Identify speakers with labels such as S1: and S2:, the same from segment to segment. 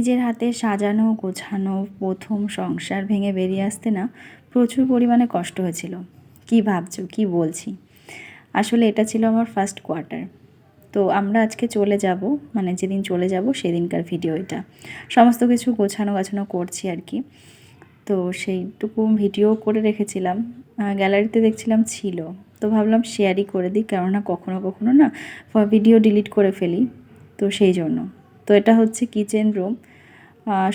S1: নিজের হাতে সাজানো গোছানো প্রথম সংসার ভেঙে বেরিয়ে আসতে না প্রচুর পরিমাণে কষ্ট হয়েছিল। কি ভাবছো, কি বলছি? আসলে এটা ছিল আমার ফার্স্ট কোয়ার্টার। তো আমরা আজকে চলে যাব, মানে যেদিন চলে যাব সেদিনকার ভিডিও এটা। সমস্ত কিছু গোছানো গাছানো করছি আর কি। তো সেইটুকু ভিডিও করে রেখেছিলাম, গ্যালারিতে দেখছিলাম ছিল, তো ভাবলাম শেয়ারই করে দিই, কেননা কখনো কখনো না ভিডিও ডিলিট করে ফেলি, তো সেই জন্য। তো এটা হচ্ছে কিচেন রুম,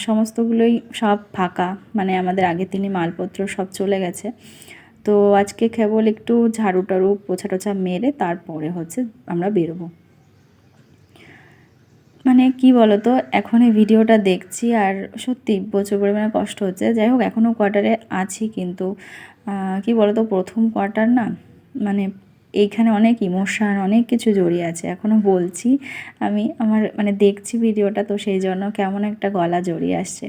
S1: সমস্তগুলোই সব ফাঁকা, মানে আমাদের আগের দিনই মালপত্র সব চলে গেছে। তো আজকে কেবল একটু ঝাড়ু টাড়ু পোছা টোছা মেরে তারপরে হচ্ছে আমরা বেরোবো। মানে কি বলো তো, এখন এই ভিডিওটা দেখছি আর সত্যি প্রচুর পরিমাণে কষ্ট হচ্ছে। যাই হোক, এখনও কোয়ার্টারে আছি, কিন্তু কি বলো তো, প্রথম কোয়ার্টার না, মানে এইখানে অনেক ইমোশান অনেক কিছু জড়িয়ে আছে। এখনও বলছি আমি, আমার মানে দেখছি ভিডিওটা, তো সেই জন্য কেমন একটা গলা জড়িয়ে আসছে।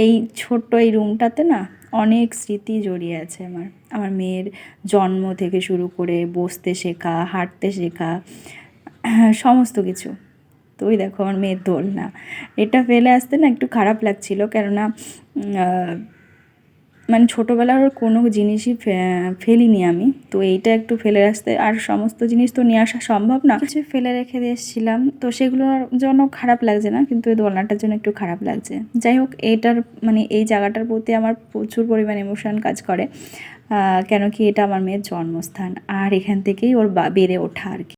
S1: এই ছোট্ট এই রুমটাতে না অনেক স্মৃতি জড়িয়ে আছে আমার। আমার মেয়ের জন্ম থেকে শুরু করে বসতে শেখা, হাঁটতে শেখা, সমস্ত কিছু। তো ওই দেখো আমার মেয়ের দোলনা, এটা ফেলে আসতে না একটু খারাপ লাগছিল, কেননা মানে ছোটোবেলার কোনো জিনিসই ফেলিনি আমি, তো এইটা একটু ফেলে আসতে, আর সমস্ত জিনিস তো নিয়ে আসা সম্ভব না, কিছু ফেলে রেখে দিয়ে এসেছিলাম, তো সেগুলোর জন্য খারাপ লাগছে না, কিন্তু এই দোলনাটার জন্য একটু খারাপ লাগছে। যাই হোক, এইটার মানে এই জায়গাটার প্রতি আমার প্রচুর পরিমাণ ইমোশন কাজ করে, কেন কি এটা আমার মেয়ের জন্মস্থান, আর এখান থেকেই ওর বেড়ে ওঠা আর কি।